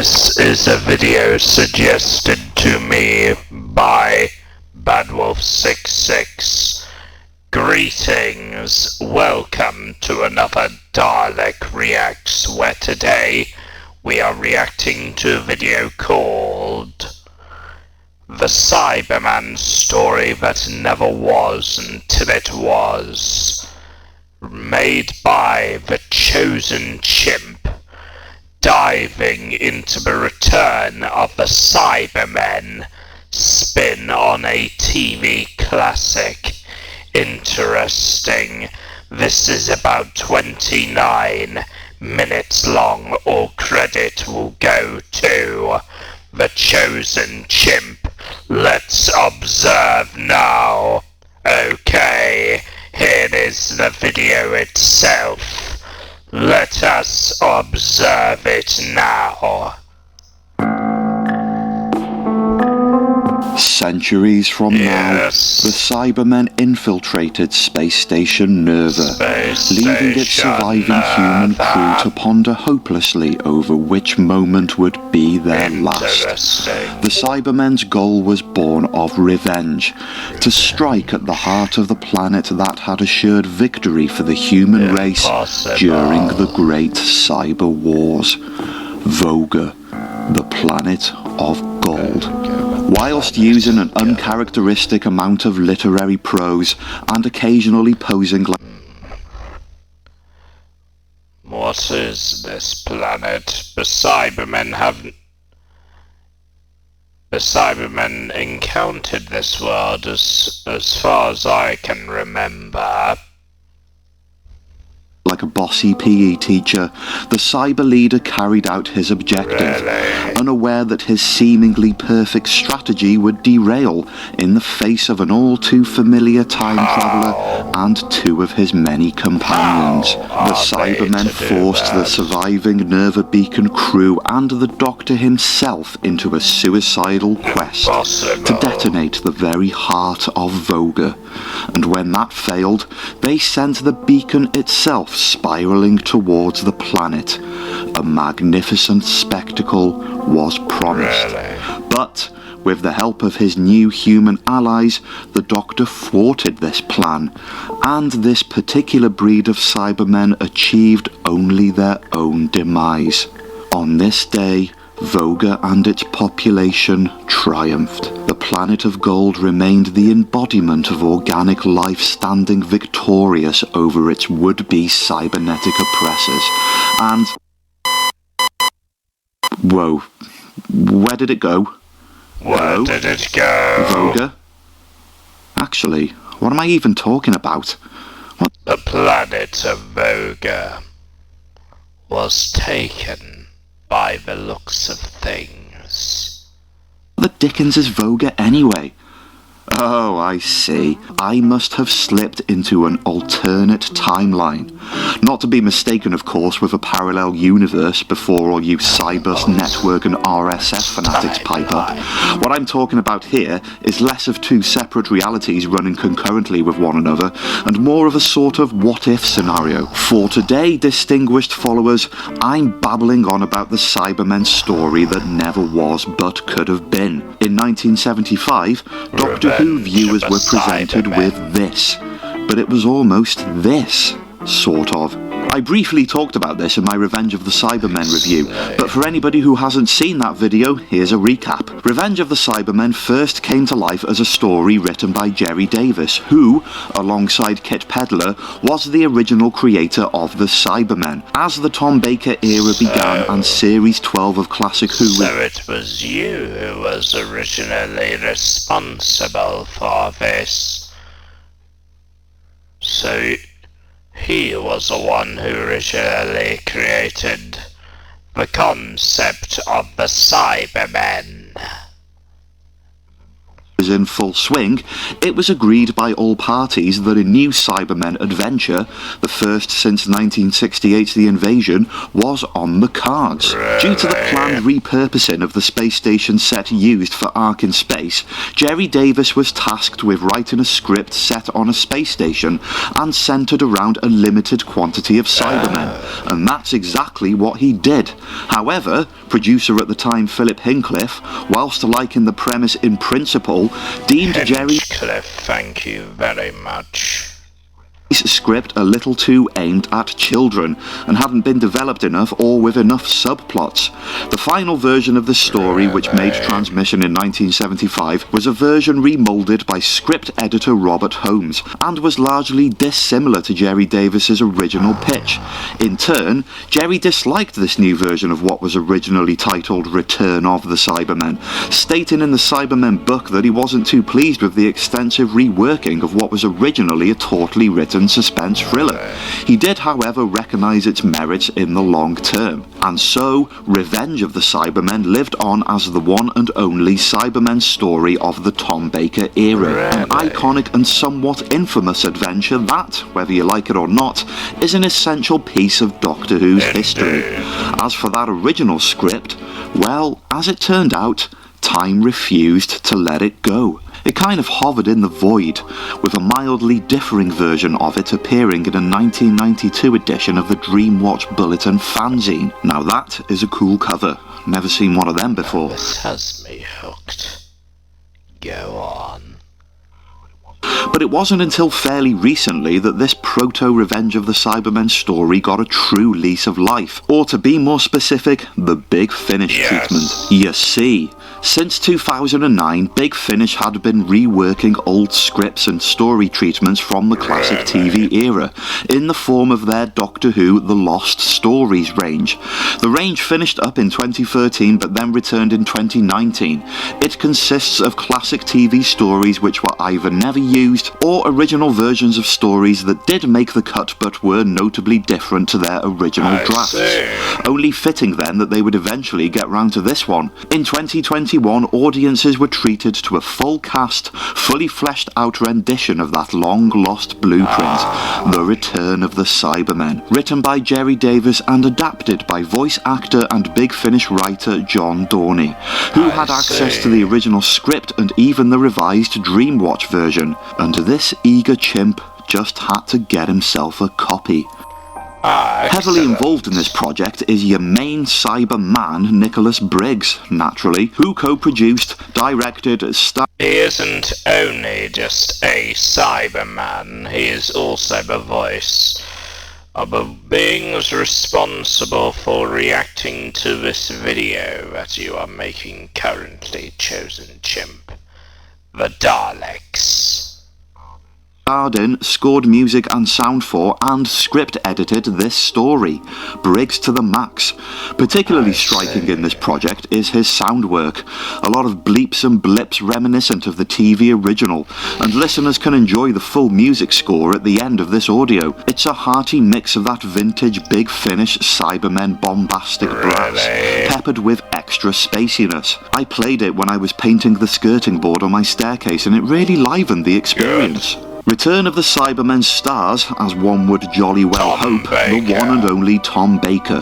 This is a video suggested to me by Badwolf66. Greetings, welcome to another DALEK Reacts, where today we are reacting to a video called The Cyberman Story That Never Was Until It Was, made by the chosen chimp, diving into the return of the Cybermen spin on a TV classic. Interesting. This is about 29 minutes long. All credit will go to the chosen chimp. Let's observe now. Okay, here is the video itself. Let us observe it now. Centuries from now, the Cybermen infiltrated space station Nerva, leaving its surviving human crew to ponder hopelessly over which moment would be their last. The Cybermen's goal was born of revenge, to strike at the heart of the planet that had assured victory for the human race during the Great Cyber Wars. Voga, the planet of gold. Whilst using an uncharacteristic amount of literary prose and occasionally posing like... What is this planet? The Cybermen encountered this world as far as I can remember. Like a bossy PE teacher, the cyber leader carried out his objective, unaware that his seemingly perfect strategy would derail in the face of an all-too-familiar time traveller and two of his many companions. The Cybermen forced the surviving Nerva Beacon crew and the Doctor himself into a suicidal quest to detonate the very heart of Voga, and when that failed, they sent the beacon itself spiralling towards the planet. A magnificent spectacle was promised. But with the help of his new human allies, the Doctor thwarted this plan, and this particular breed of Cybermen achieved only their own demise. On this day, Voga and its population triumphed. The planet of gold remained the embodiment of organic life, standing victorious over its would-be cybernetic oppressors. And... whoa. Where did it go? Where did it go? Voga? Actually, what am I even talking about? What? The planet of Voga was taken by the looks of things. What the dickens is Voga anyway? Oh, I see. I must have slipped into an alternate timeline. Not to be mistaken, of course, with a parallel universe before all you Cybus Network and RSS fanatics pipe up. What I'm talking about here is less of two separate realities running concurrently with one another, and more of a sort of what-if scenario. For today, distinguished followers, I'm babbling on about the Cybermen story that never was but could have been. In 1975, Doctor Who viewers were presented with this, but it was almost this, sort of. I briefly talked about this in my Revenge of the Cybermen review, but for anybody who hasn't seen that video, here's a recap. Revenge of the Cybermen first came to life as a story written by Jerry Davis, who, alongside Kit Pedler, was the original creator of the Cybermen. As the Tom Baker era began and Series 12 of Classic Who... So it was you who was originally responsible for this. So he was the one who originally created the concept of the Cybermen. in full swing, it was agreed by all parties that a new Cybermen adventure, the first since 1968's The Invasion, was on the cards. Due to the planned repurposing of the space station set used for Ark in Space, Jerry Davis was tasked with writing a script set on a space station and centred around a limited quantity of Cybermen, and that's exactly what he did. However, producer at the time Philip Hincliffe, whilst liking the premise in principle, deemed Jerry Cliff, thank you very much. script a little too aimed at children and hadn't been developed enough or with enough subplots. The final version of the story, which made transmission in 1975, was a version remoulded by script editor Robert Holmes and was largely dissimilar to Jerry Davis's original pitch. In turn, Jerry disliked this new version of what was originally titled Return of the Cybermen, stating in the Cybermen book that he wasn't too pleased with the extensive reworking of what was originally a tautly written suspense thriller. He did, however, recognise its merits in the long term, and so Revenge of the Cybermen lived on as the one and only Cybermen story of the Tom Baker era, an iconic and somewhat infamous adventure that, whether you like it or not, is an essential piece of Doctor Who's history. As for that original script, well, as it turned out, time refused to let it go. It kind of hovered in the void, with a mildly differing version of it appearing in a 1992 edition of the Dreamwatch Bulletin fanzine. Now that is a cool cover. Never seen one of them before. This has me hooked. Go on. But it wasn't until fairly recently that this proto-Revenge of the Cybermen story got a true lease of life, or to be more specific, the Big Finish treatment. You see, since 2009, Big Finish had been reworking old scripts and story treatments from the classic TV era, in the form of their Doctor Who The Lost Stories range. The range finished up in 2013 but then returned in 2019. It consists of classic TV stories which were either never used or original versions of stories that did make the cut but were notably different to their original drafts. Only fitting then that they would eventually get round to this one. In 2021, audiences were treated to a full cast, fully fleshed out rendition of that long lost blueprint, The Return of the Cybermen, written by Jerry Davis and adapted by voice actor and Big Finish writer John Dorney, who had access to the original script and even the revised Dreamwatch version, and this eager chimp just had to get himself a copy. Heavily involved in this project is your main Cyberman, Nicholas Briggs, naturally, who co-produced, directed, He isn't only just a Cyberman, he is also the voice of the beings responsible for reacting to this video that you are making currently, chosen chimp. The Daleks. starred in, scored music and sound for, and script edited this story. Briggs to the max. Particularly striking in this project is his sound work. A lot of bleeps and blips reminiscent of the TV original, and listeners can enjoy the full music score at the end of this audio. It's a hearty mix of that vintage Big Finish Cybermen bombastic brass, peppered with extra spaciness. I played it when I was painting the skirting board on my staircase, and it really livened the experience. Return of the Cybermen stars, as one would jolly well hope, the one and only Tom Baker,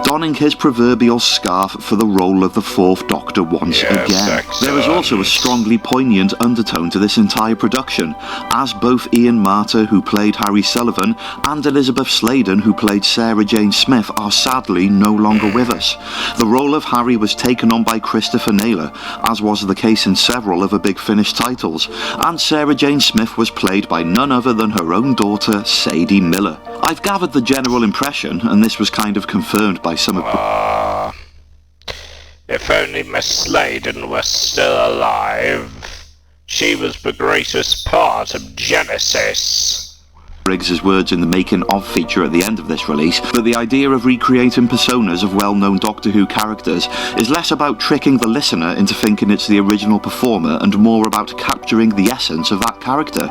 donning his proverbial scarf for the role of the Fourth Doctor once again. There is also a strongly poignant undertone to this entire production, as both Ian Marter, who played Harry Sullivan, and Elizabeth Sladen, who played Sarah Jane Smith, are sadly no longer with us. The role of Harry was taken on by Christopher Naylor, as was the case in several other Big Finish titles, and Sarah Jane Smith was played by none other than her own daughter, Sadie Miller. I've gathered the general impression, and this was kind of confirmed by some of if only Miss Sladen was still alive. She was the greatest part of Genesis. Briggs's words in the making of feature at the end of this release, that the idea of recreating personas of well-known Doctor Who characters is less about tricking the listener into thinking it's the original performer and more about capturing the essence of that character.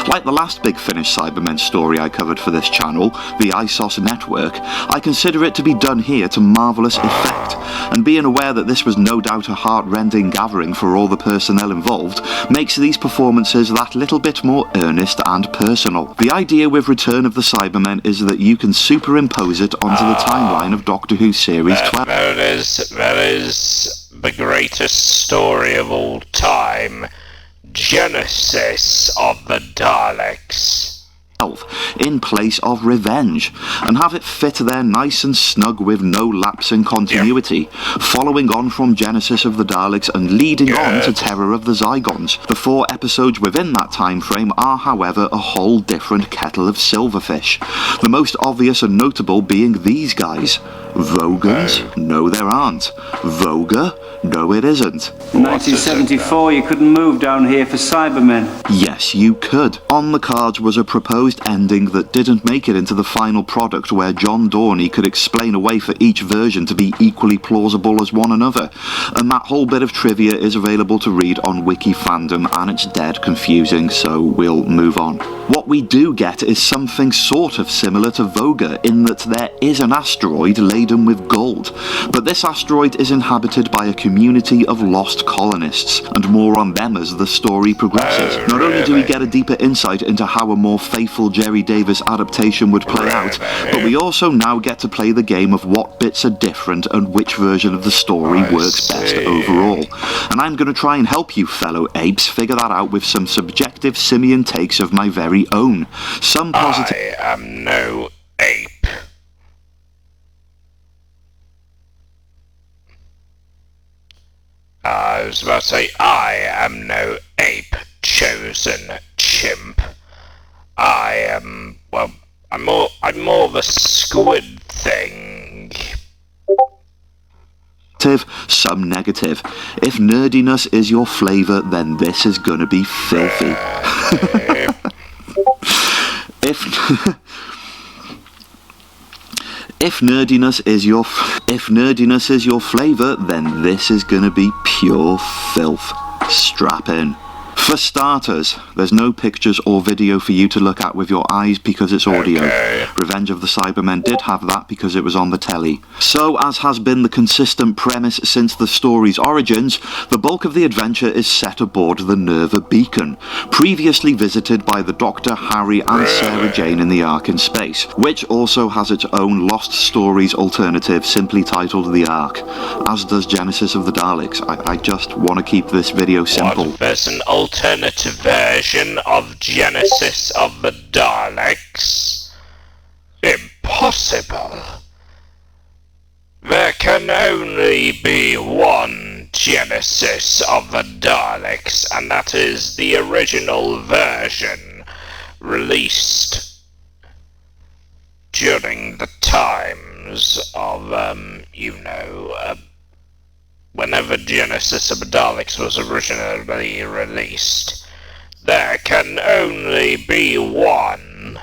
Like the last Big Finish Cybermen story I covered for this channel, the ISOS Network, I consider it to be done here to marvellous effect, and being aware that this was no doubt a heart-rending gathering for all the personnel involved makes these performances that little bit more earnest and personal. The idea with Return of the Cybermen is that you can superimpose it onto the timeline of Doctor Who Series 12. That is the greatest story of all time. Genesis of the Daleks. In place of Revenge, and have it fit there nice and snug with no lapse in continuity, following on from Genesis of the Daleks and leading on to Terror of the Zygons. The 4 episodes within that time frame are, however, a whole different kettle of silverfish, the most obvious and notable being these guys. Vogons? No, there aren't. Voga? No, it isn't. 1974, you couldn't move down here for Cybermen. Yes, you could. On the cards was a proposed ending that didn't make it into the final product, where John Dorney could explain a way for each version to be equally plausible as one another. And that whole bit of trivia is available to read on Wiki Fandom, and it's dead confusing, so we'll move on. What we do get is something sort of similar to Voga, in that there is an asteroid laden with gold, but this asteroid is inhabited by a community of lost colonists, and more on them as the story progresses. Not only do we get a deeper insight into how a more faithful Jerry Davis adaptation would play out, but we also now get to play the game of what bits are different and which version of the story works best overall. And I'm going to try and help you fellow apes figure that out with some subjective simian takes of my very own. Some positive... I am no ape. I was about to say, I am no ape, chosen chimp. I am, well, I'm more the squid thing. Some negative. If nerdiness is your flavour, then this is gonna be filthy. If nerdiness is your flavour, then this is gonna be pure filth. Strap in. For starters, there's no pictures or video for you to look at with your eyes because it's audio. Revenge of the Cybermen did have that because it was on the telly. So, as has been the consistent premise since the story's origins, the bulk of the adventure is set aboard the Nerva beacon, previously visited by the Doctor, Harry and Sarah Jane in the Ark in space, which also has its own Lost Stories alternative simply titled The Ark, as does Genesis of the Daleks. I just want to keep this video simple. What, there's an alternative version of Genesis of the Daleks? Impossible. There can only be one Genesis of the Daleks, and that is the original version released during the times of, whenever Genesis of the Daleks was originally released. There can only be one.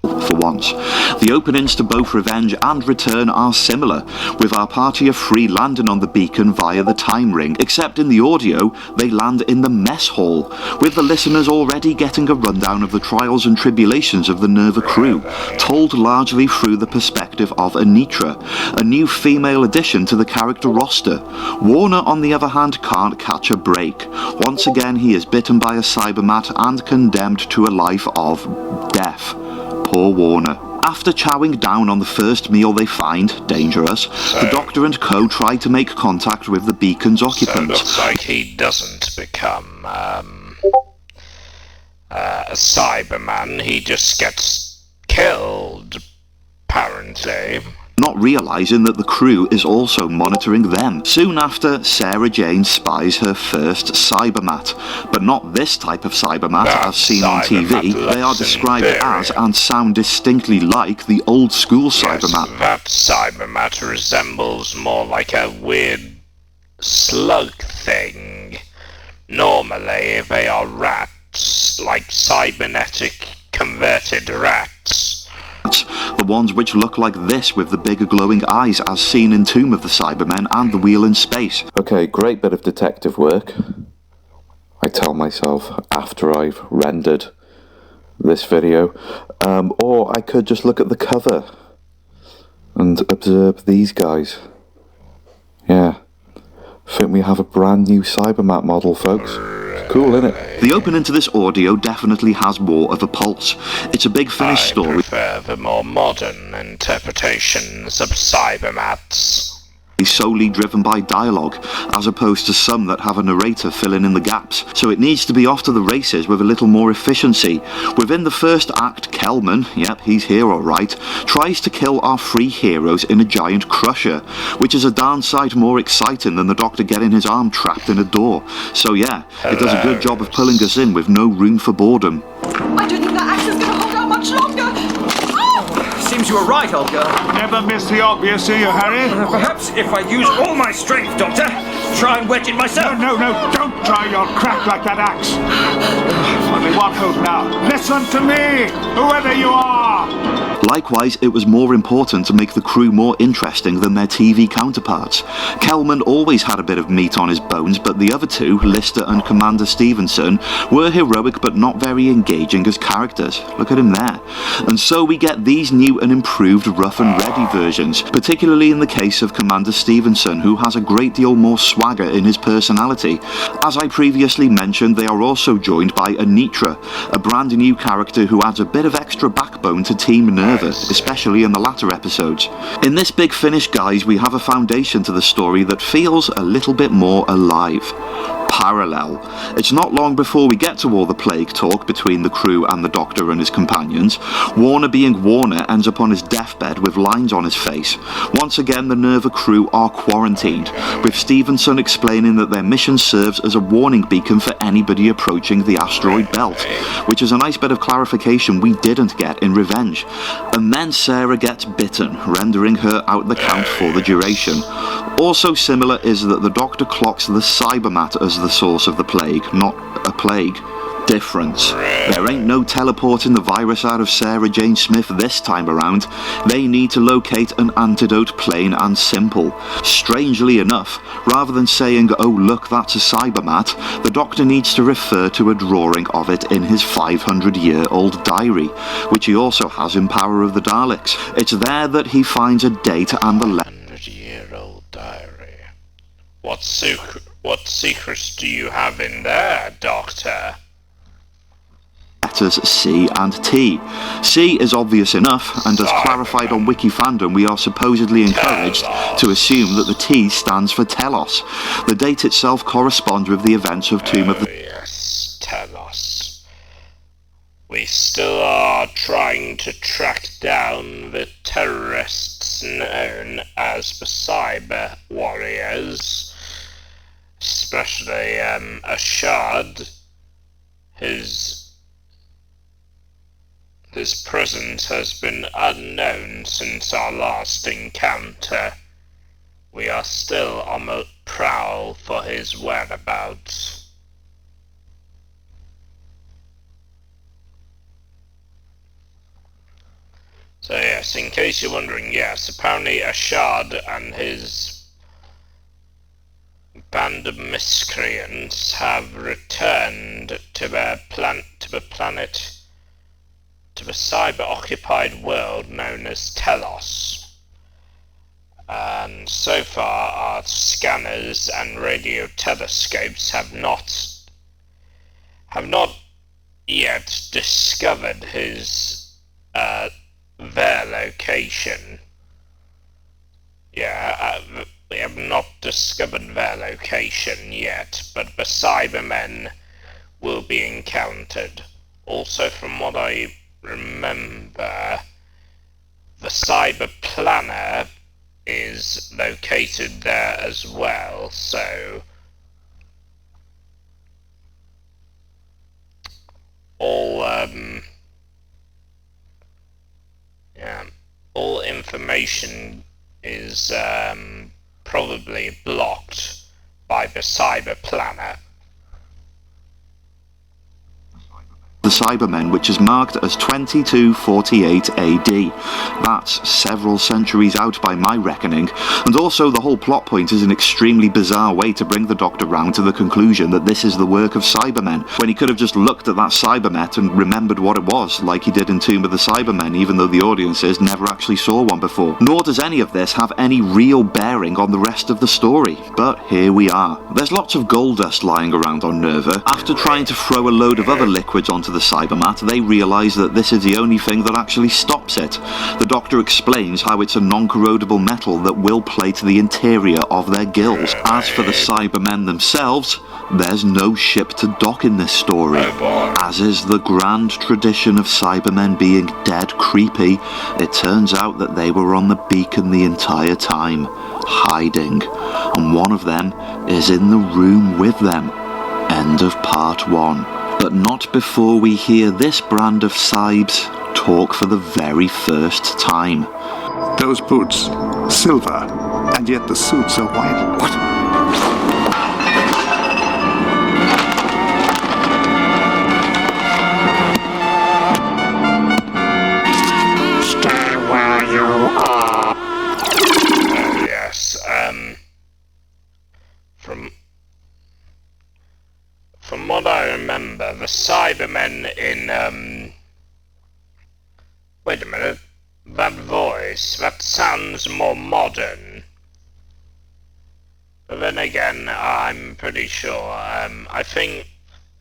For once. The openings to both Revenge and Return are similar, with our party of 3 landing on the beacon via the time ring, except in the audio, they land in the mess hall, with the listeners already getting a rundown of the trials and tribulations of the Nerva crew, told largely through the perspective of Anitra, a new female addition to the character roster. Warner, on the other hand, can't catch a break. Once again, he is bitten by a cybermat and condemned to a life of death. Poor Warner. After chowing down on the first meal they find, dangerous, the Doctor and co try to make contact with the beacon's occupants. So it looks like he doesn't become a Cyberman, he just gets killed, apparently. Not realising that the crew is also monitoring them. Soon after, Sarah Jane spies her first cybermat, but not this type of cybermat as seen on TV. They are described as and sound distinctly like the old school cybermat. Yes, that cybermat resembles more like a weird slug thing. Normally they are rats, like cybernetic converted rats. The ones which look like this with the bigger glowing eyes as seen in Tomb of the Cybermen and The Wheel in Space. Okay, great bit of detective work. I tell myself after I've rendered this video. Or I could just look at the cover and observe these guys. Yeah. I think we have a brand new Cybermat model, folks. Cool, innit? The opening to this audio definitely has more of a pulse. It's a big finished story. I prefer the more modern interpretations of Cybermats. Solely driven by dialogue, as opposed to some that have a narrator filling in the gaps, so it needs to be off to the races with a little more efficiency. Within the first act, Kelman, yep, he's here alright, tries to kill our three heroes in a giant crusher, which is a darn sight more exciting than the Doctor getting his arm trapped in a door. So yeah, it does a good job of pulling us in with no room for boredom. I don't think that axe is going to hold out much longer! Seems you were right, Olga. Never miss the obvious, do you, Harry? Perhaps if I use all my strength, Doctor, try and wedge it myself. No, don't try your crack like that axe. Only one hope now. Listen to me, whoever you are. Likewise, it was more important to make the crew more interesting than their TV counterparts. Kelman always had a bit of meat on his bones, but the other two, Lister and Commander Stevenson, were heroic but not very engaging as characters. Look at him there. And so we get these new and improved rough and ready versions, particularly in the case of Commander Stevenson, who has a great deal more swagger in his personality. As I previously mentioned, they are also joined by Anitra, a brand new character who adds a bit of extra backbone to Team Nervous, especially in the latter episodes. In this big finish, guys, we have a foundation to the story that feels a little bit more alive. Parallel. It's not long before we get to all the plague talk between the crew and the Doctor and his companions. Warner, being Warner, ends up on his deathbed with lines on his face. Once again, the Nerva crew are quarantined, with Stevenson explaining that their mission serves as a warning beacon for anybody approaching the asteroid belt, which is a nice bit of clarification we didn't get in Revenge. And then Sarah gets bitten, rendering her out the count for the duration. Also similar is that the Doctor clocks the Cybermat as the source of the plague, not a plague. Difference. There ain't no teleporting the virus out of Sarah Jane Smith this time around. They need to locate an antidote plain and simple. Strangely enough, rather than saying, oh look, that's a Cybermat, the Doctor needs to refer to a drawing of it in his 500-year-old diary, which he also has in Power of the Daleks. It's there that he finds a date and the 500-year-old diary. What secrets do you have in there, Doctor? letters C and T. C is obvious enough, and as clarified on Wiki Fandom, we are supposedly encouraged to assume that the T stands for Telos. The date itself corresponds with the events of Tomb of the... Yes, Telos. We still are trying to track down the terrorists known as the Cyber Warriors, especially Ashad. His presence has been unknown since our last encounter. We are still on the prowl for his whereabouts. So yes, in case you're wondering, yes, apparently Ashad and his band of miscreants have returned to the cyber-occupied world known as Telos. And so far our scanners and radio telescopes have not yet discovered their location. We have not discovered their location yet, but the Cybermen will be encountered. Also, from what I remember, the Cyber Planner is located there as well, so all information is probably blocked by the Cyber Planner. The the Cybermen, which is marked as 2248 AD. That's several centuries out by my reckoning, and also the whole plot point is an extremely bizarre way to bring the Doctor round to the conclusion that this is the work of Cybermen, when he could have just looked at that Cybermet and remembered what it was, like he did in Tomb of the Cybermen, even though the audiences never actually saw one before. Nor does any of this have any real bearing on the rest of the story, but here we are. There's lots of gold dust lying around on Nerva. After trying to throw a load of other liquids onto the Cybermat, they realise that this is the only thing that actually stops it. The Doctor explains how it's a non-corrodable metal that will plate the interior of their gills. As for the Cybermen themselves, there's no ship to dock in this story. As is the grand tradition of Cybermen being dead creepy, it turns out that they were on the beacon the entire time, hiding, and one of them is in the room with them. End of part 1. But not before we hear this brand of Cybes talk for the very first time. Those boots, silver, and yet the suits are white. What? From what I remember, the Cybermen in, wait a minute, that voice, that sounds more modern. But then again, I'm pretty sure, I think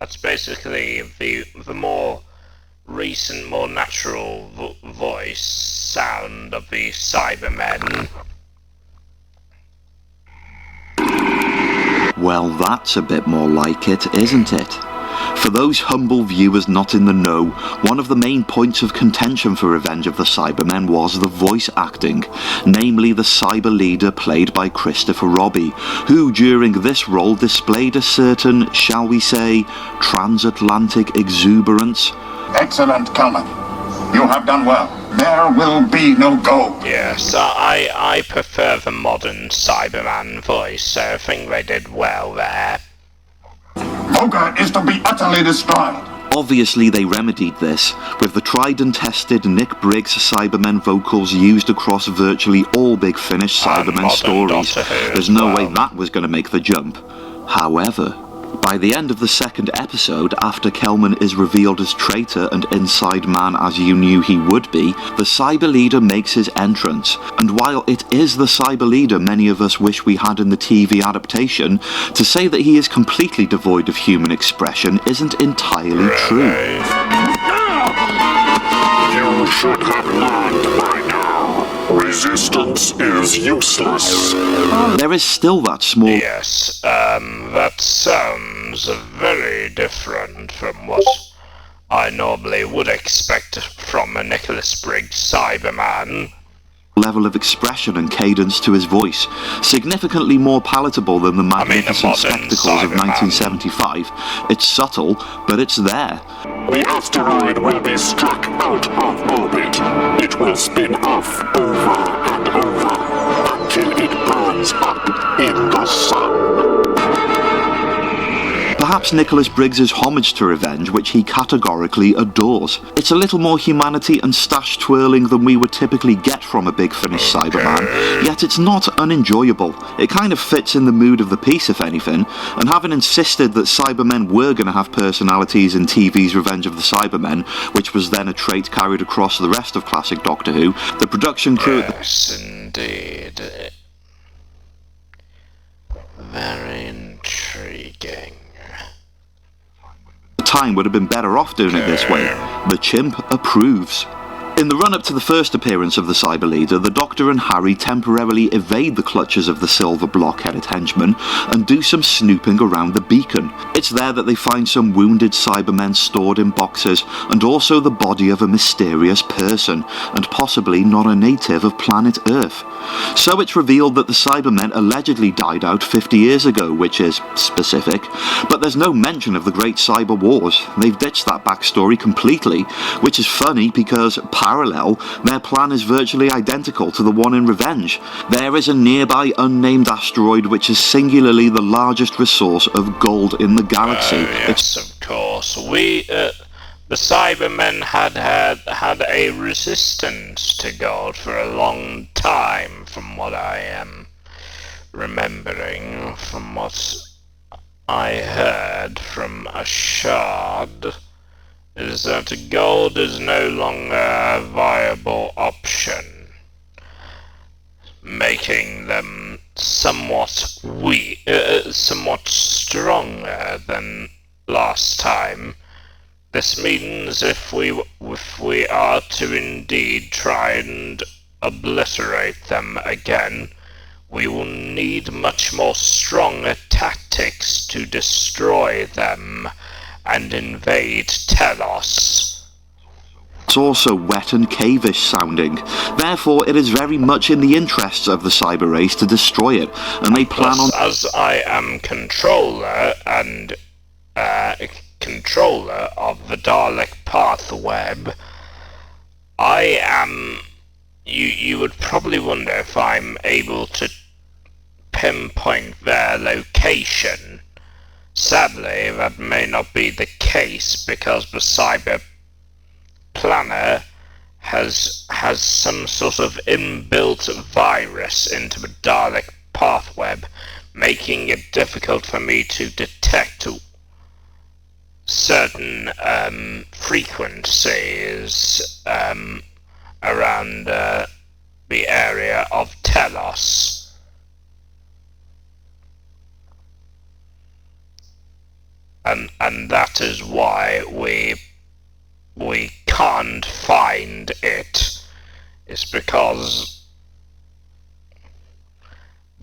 that's basically the more recent, more natural voice sound of the Cybermen. Well, that's a bit more like it, isn't it? For those humble viewers not in the know, one of the main points of contention for Revenge of the Cybermen was the voice acting, namely the cyber leader played by Christopher Robbie, who during this role displayed a certain, shall we say, transatlantic exuberance. Excellent, Kelman. You have done well. There will be no gold. Yes, I prefer the modern Cyberman voice, so I think they did well there. Moga is to be utterly destroyed. Obviously they remedied this, with the tried and tested Nick Briggs Cybermen vocals used across virtually all Big Finish Cybermen stories. There's no way that was going to make the jump. However, by the end of the second episode, after Kelman is revealed as traitor and inside man as you knew he would be, the Cyber Leader makes his entrance, and while it is the Cyber Leader many of us wish we had in the TV adaptation, to say that he is completely devoid of human expression isn't entirely true. You should have learned by now. Resistance is useless. There is still that small... Yes, that sounds very different from what I normally would expect from a Nicholas Briggs Cyberman. Level of expression and cadence to his voice, significantly more palatable than the magnificent spectacles of 1975. It's subtle, but it's there. The asteroid will be struck out of orbit. It will spin off over and over until it burns up in the sun. Perhaps Nicholas Briggs's homage to Revenge, which he categorically adores. It's a little more humanity and stash twirling than we would typically get from a Big Finish Cyberman, yet it's not unenjoyable. It kind of fits in the mood of the piece, if anything, and having insisted that Cybermen were going to have personalities in TV's Revenge of the Cybermen, which was then a trait carried across the rest of classic Doctor Who, the production crew... Yes, indeed. Very intriguing. Time would have been better off doing it this way. The chimp approves. In the run-up to the first appearance of the Cyber Leader, the Doctor and Harry temporarily evade the clutches of the silver block-headed henchman and do some snooping around the beacon. It's there that they find some wounded Cybermen stored in boxes, and also the body of a mysterious person, and possibly not a native of planet Earth. So it's revealed that the Cybermen allegedly died out 50 years ago, which is specific, but there's no mention of the Great Cyber Wars. They've ditched that backstory completely, which is funny because, parallel, their plan is virtually identical to the one in Revenge. There is a nearby unnamed asteroid which is singularly the largest resource of gold in the galaxy. Yes, of course. The Cybermen had a resistance to God for a long time, from what I am remembering, from what I heard from a shard, is that gold is no longer a viable option, making them somewhat stronger than last time. This means if we are to indeed try and obliterate them again, we will need much more stronger tactics to destroy them and invade Telos. It's also wet and cavish sounding. Therefore, it is very much in the interests of the cyber race to destroy it, and they plan on... As I am controller and controller of the Dalek path web, I am... You would probably wonder if I'm able to pinpoint their location. Sadly, that may not be the case because the cyber planner has some sort of inbuilt virus into the Dalek path web, making it difficult for me to detect certain frequencies around the area of Telos. And that is why we can't find it. It's because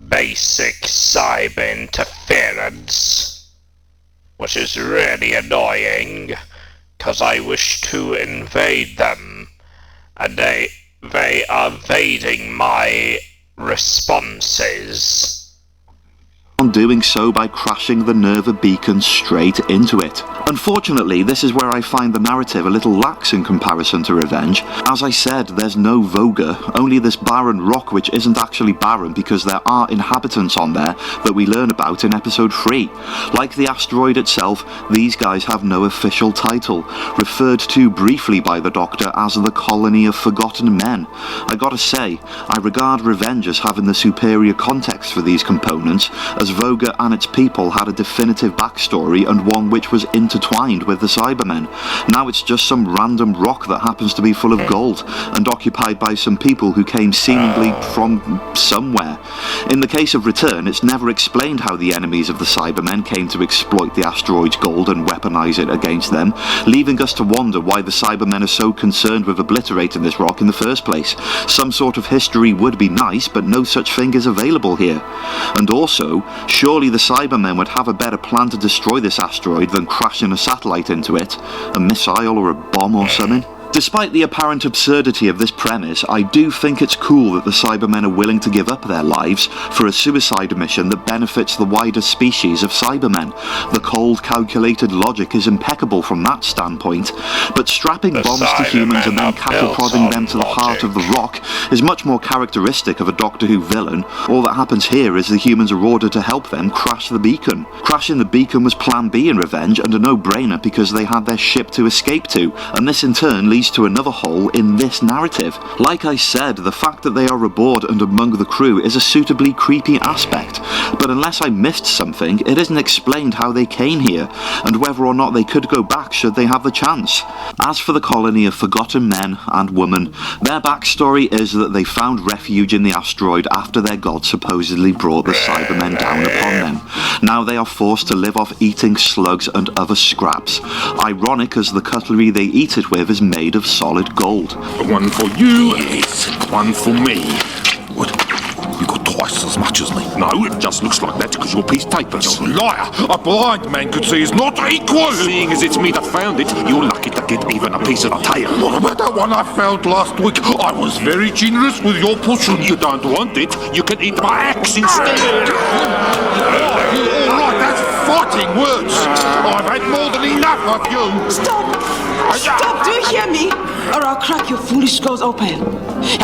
basic cyber interference, which is really annoying, because I wish to invade them, and they are evading my responses. On doing so by crashing the Nerva beacon straight into it. Unfortunately, this is where I find the narrative a little lax in comparison to Revenge. As I said, there's no Voga, only this barren rock which isn't actually barren because there are inhabitants on there that we learn about in episode 3. Like the asteroid itself, these guys have no official title, referred to briefly by the Doctor as the Colony of Forgotten Men. I gotta say, I regard Revenge as having the superior context for these components, as Voga and its people had a definitive backstory and one which was intertwined with the Cybermen. Now it's just some random rock that happens to be full of gold and occupied by some people who came seemingly from somewhere. In the case of Return, it's never explained how the enemies of the Cybermen came to exploit the asteroid's gold and weaponize it against them, leaving us to wonder why the Cybermen are so concerned with obliterating this rock in the first place. Some sort of history would be nice, but no such thing is available here. And also, surely the Cybermen would have a better plan to destroy this asteroid than crashing a satellite into it, a missile or a bomb or something. Despite the apparent absurdity of this premise, I do think it's cool that the Cybermen are willing to give up their lives for a suicide mission that benefits the wider species of Cybermen. The cold, calculated logic is impeccable from that standpoint, but strapping bombs to humans and then cattle-prodding them to the heart of the rock is much more characteristic of a Doctor Who villain. All that happens here is the humans are ordered to help them crash the beacon. Crashing the beacon was Plan B in Revenge and a no-brainer because they had their ship to escape to, and this in turn leads to another hole in this narrative. Like I said, the fact that they are aboard and among the crew is a suitably creepy aspect, but unless I missed something, it isn't explained how they came here, and whether or not they could go back should they have the chance. As for the colony of forgotten men and women, their backstory is that they found refuge in the asteroid after their god supposedly brought the Cybermen down upon them. Now they are forced to live off eating slugs and other scraps. Ironic as the cutlery they eat it with is made of solid gold. One for you, yes. One for me. What? You got twice as much as me. No, it just looks like that because you're piece papers. You're a liar. A blind man could see it's not equal. Seeing as it's me that found it, you're lucky to get even a piece of the tail. What about that one I found last week? I was very generous with your portion. You don't want it. You can eat my axe instead. All right, that's fighting words. I've had more than enough of you. Stop! Stop! Do you hear me? Or I'll crack your foolish skulls open.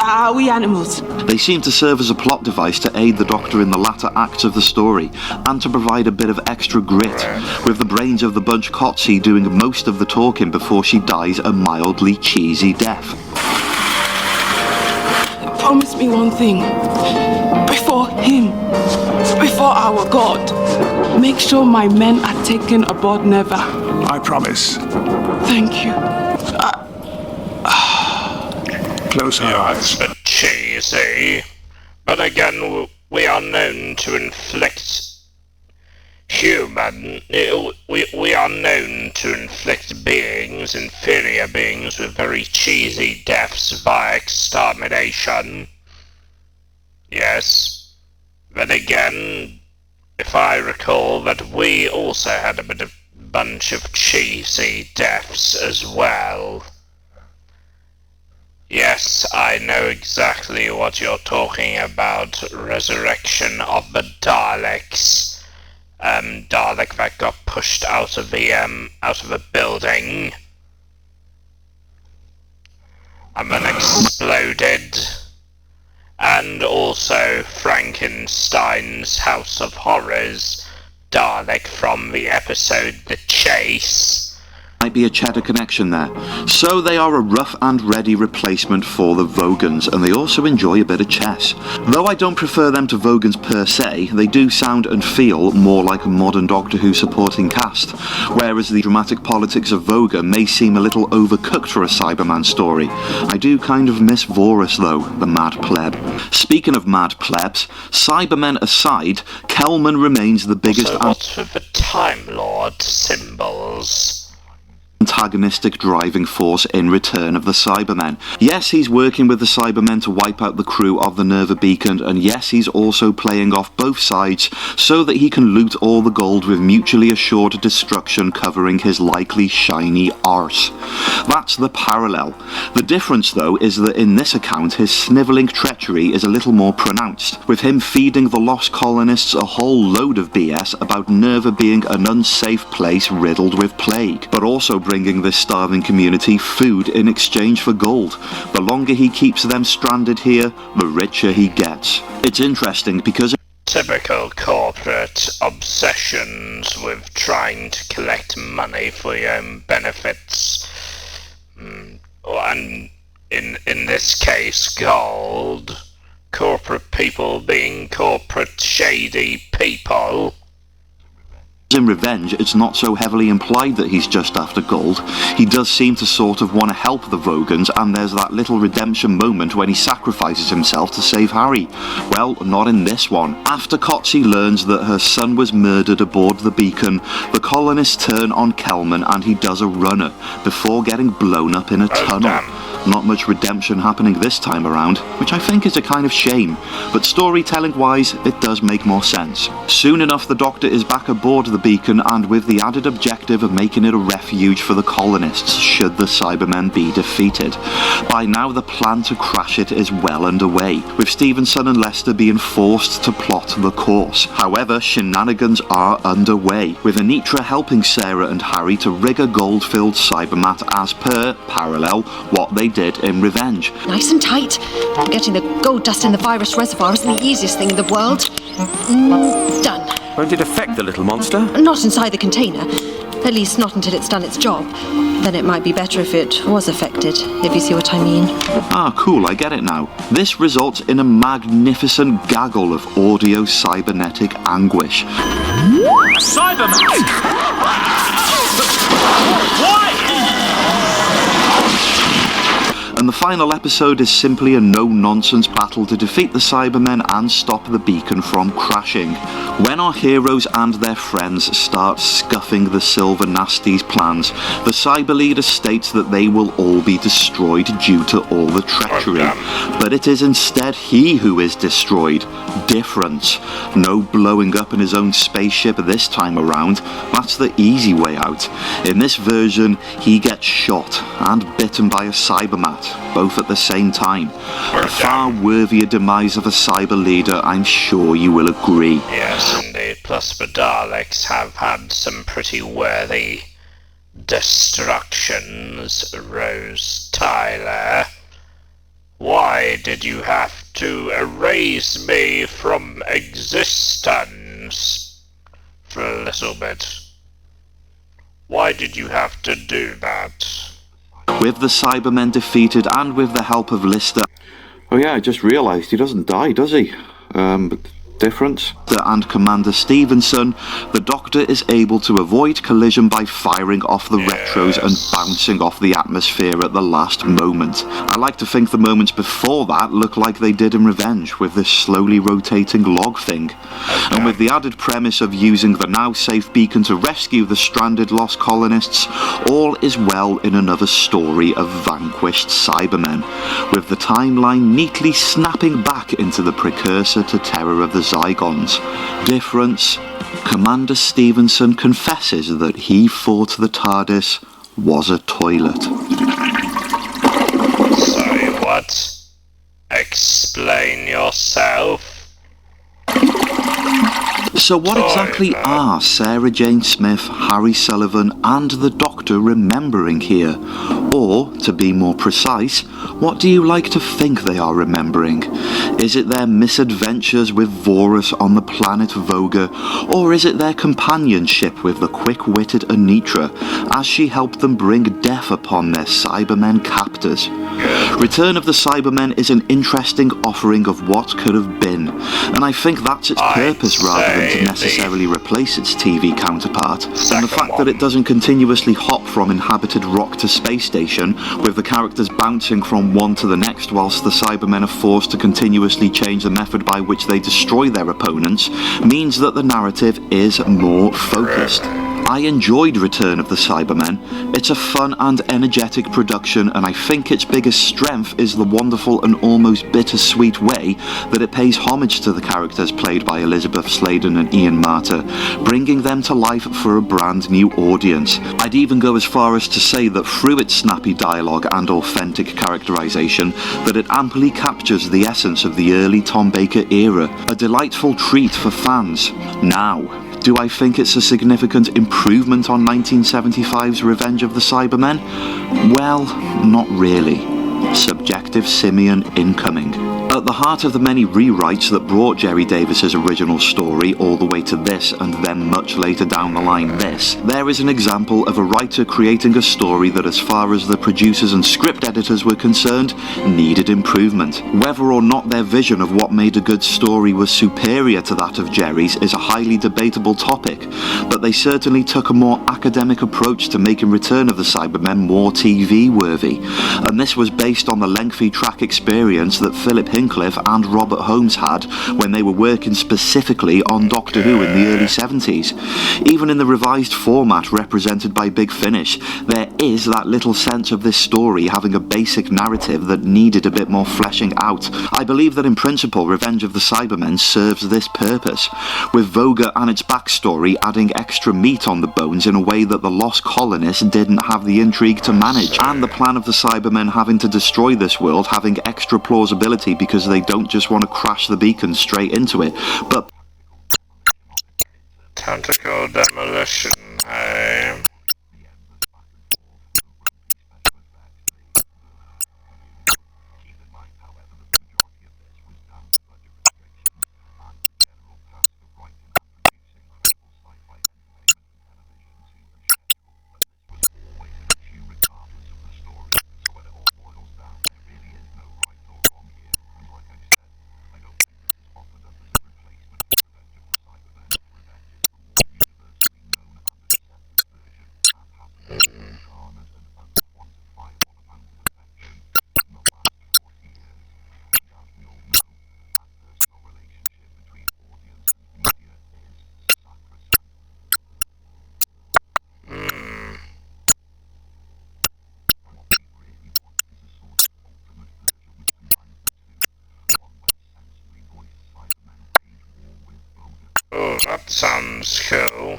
Are we animals? They seem to serve as a plot device to aid the Doctor in the latter acts of the story, and to provide a bit of extra grit, with the brains of the bunch Cotsey doing most of the talking before she dies a mildly cheesy death. Promise me one thing. Before him, before our God, make sure my men are taken aboard Never. I promise. Thank you. Close our eyes. It's a bit cheesy, but again, we are known to inflict we are known to inflict beings, inferior beings, with very cheesy deaths via extermination. Yes, but again, if I recall, that we also had a bunch of cheesy deaths as well. Yes, I know exactly what you're talking about. Resurrection of the Daleks. Dalek that got pushed out of a building and then exploded. And also Frankenstein's House of Horrors Dalek from the episode The Chase. Might be a cheddar connection there. So they are a rough and ready replacement for the Vogons, and they also enjoy a bit of chess. Though I don't prefer them to Vogons per se, they do sound and feel more like a modern Doctor Who supporting cast, whereas the dramatic politics of Voga may seem a little overcooked for a Cyberman story. I do kind of miss Vorus though, the mad pleb. Speaking of mad plebs, Cybermen aside, Kelman remains the biggest... So what's with the Time Lord symbols? Antagonistic driving force in Return of the Cybermen. Yes, he's working with the Cybermen to wipe out the crew of the Nerva Beacon, and yes, he's also playing off both sides so that he can loot all the gold with mutually assured destruction covering his likely shiny arse. That's the parallel. The difference, though, is that in this account his snivelling treachery is a little more pronounced, with him feeding the lost colonists a whole load of BS about Nerva being an unsafe place riddled with plague, but also bringing this starving community food in exchange for gold. The longer he keeps them stranded here, the richer he gets. It's interesting because... Typical corporate obsessions with trying to collect money for your own benefits. And in this case, gold. Corporate people being corporate shady people. In Revenge, it's not so heavily implied that he's just after gold. He does seem to sort of want to help the Vogons, and there's that little redemption moment when he sacrifices himself to save Harry. Well, not in this one. After Cotsey learns that her son was murdered aboard the Beacon, the colonists turn on Kelman and he does a runner, before getting blown up in a tunnel. Not much redemption happening this time around, which I think is a kind of shame, but storytelling-wise, it does make more sense. Soon enough, the Doctor is back aboard the Beacon, and with the added objective of making it a refuge for the colonists should the Cybermen be defeated. By now, the plan to crash it is well underway, with Stevenson and Lester being forced to plot the course. However, shenanigans are underway, with Anitra helping Sarah and Harry to rig a gold-filled Cybermat as per, parallel, what they did in Revenge. Nice and tight. Getting the gold dust in the virus reservoir isn't the easiest thing in the world. Done. Won't it affect the little monster? Not inside the container. At least not until it's done its job. Then it might be better if it was affected, if you see what I mean. Ah, cool, I get it now. This results in a magnificent gaggle of audio-cybernetic anguish. Cybermen! Why? And the final episode is simply a no-nonsense battle to defeat the Cybermen and stop the Beacon from crashing. When our heroes and their friends start scuffing the Silver Nasty's plans, the Cyber Leader states that they will all be destroyed due to all the treachery. But it is instead he who is destroyed. Difference. No blowing up in his own spaceship this time around. That's the easy way out. In this version, he gets shot and bitten by a Cybermat, both at the same time. A far worthier demise of a Cyber Leader, I'm sure you will agree. Yes. Yes, indeed. Plus the Daleks have had some pretty worthy destructions, Rose Tyler. Why did you have to erase me from existence for a little bit? Why did you have to do that? With the Cybermen defeated and with the help of Lister... Oh yeah, I just realised he doesn't die, does he? But difference? And Commander Stevenson, the Doctor is able to avoid collision by firing off the retros and bouncing off the atmosphere at the last moment. I like to think the moments before that look like they did in Revenge, with this slowly rotating log thing. And with the added premise of using the now safe beacon to rescue the stranded lost colonists, all is well in another story of vanquished Cybermen, with the timeline neatly snapping back into the precursor to Terror of the Zygons. Difference: Commander Stevenson confesses that he thought the TARDIS was a toilet. Sorry, what? Explain yourself. So what exactly are Sarah Jane Smith, Harry Sullivan and the Doctor remembering here? Or, to be more precise, what do you like to think they are remembering? Is it their misadventures with Vorus on the planet Voga, or is it their companionship with the quick-witted Anitra as she helped them bring death upon their Cybermen captors? Return of the Cybermen is an interesting offering of what could have been, and I think that's its purpose rather than to necessarily replace its TV counterpart. And the fact that it doesn't continuously hop from inhabited rock to space station, with the characters bouncing from one to the next whilst the Cybermen are forced to continuously change the method by which they destroy their opponents, means that the narrative is more focused. I enjoyed Return of the Cybermen. It's a fun and energetic production, and I think its biggest strength is the wonderful and almost bittersweet way that it pays homage to the characters played by Elizabeth Sladen and Ian Marter, bringing them to life for a brand new audience. I'd even go as far as to say that through its snappy dialogue and authentic characterization, that it amply captures the essence of the early Tom Baker era, a delightful treat for fans. Now, do I think it's a significant improvement on 1975's Revenge of the Cybermen? Well, not really. Subjective Simeon incoming. At the heart of the many rewrites that brought Jerry Davis's original story all the way to this, and then much later down the line this, there is an example of a writer creating a story that, as far as the producers and script editors were concerned, needed improvement. Whether or not their vision of what made a good story was superior to that of Jerry's is a highly debatable topic, but they certainly took a more academic approach to making Return of the Cybermen more TV-worthy, and this was based on the lengthy track experience that Philip Hinckliffe and Robert Holmes had when they were working specifically on Doctor Who in the early 70s. Even in the revised format represented by Big Finish, there is that little sense of this story having a basic narrative that needed a bit more fleshing out. I believe that in principle Revenge of the Cybermen serves this purpose, with Voga and its backstory adding extra meat on the bones in a way that the Lost Colonists didn't have the intrigue to manage, and the plan of the Cybermen having to destroy this world having extra plausibility because they don't just want to crash the beacon straight into it, but Tentacle demolition, hey? Oh, that sounds cool.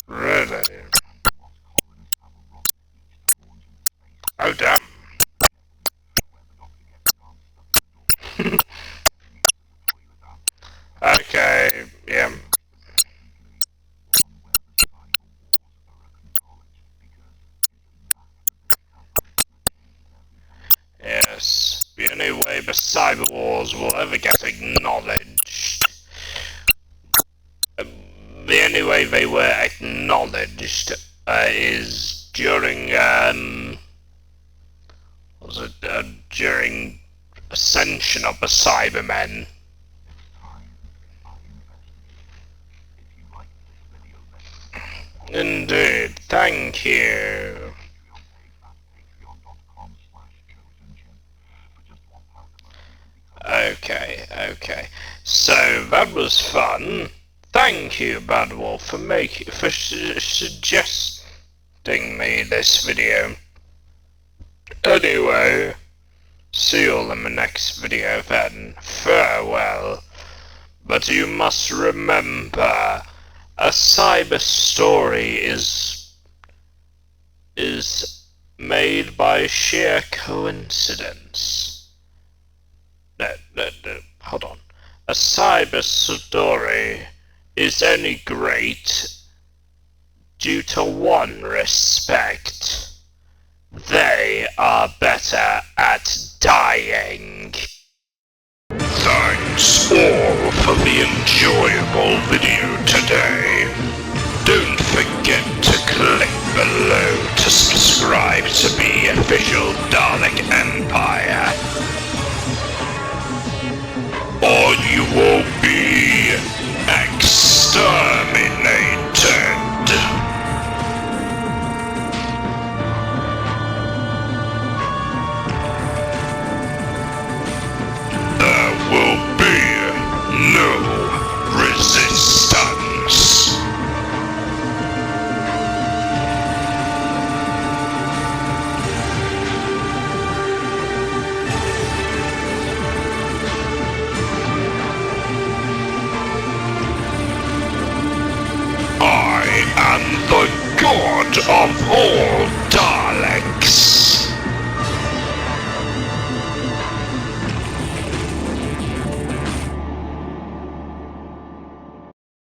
Really? Oh, damn. Okay, yeah. Yes, the only way the cyber wars will ever get acknowledged, the only way they were acknowledged is during, during ascension of the Cybermen. Indeed, thank you. Okay. So that was fun. Thank you, Bad Wolf, for suggesting me this video. Anyway, see you all in the next video then. Farewell. But you must remember, a cyber story is made by sheer coincidence. No, hold on. A cyber story is only great due to one respect. They are better at dying. Thanks all for the enjoyable video today. Don't forget to click below to subscribe to the official Dalek Empire, or you will be exterminated. There will be no resistance. I am the God of all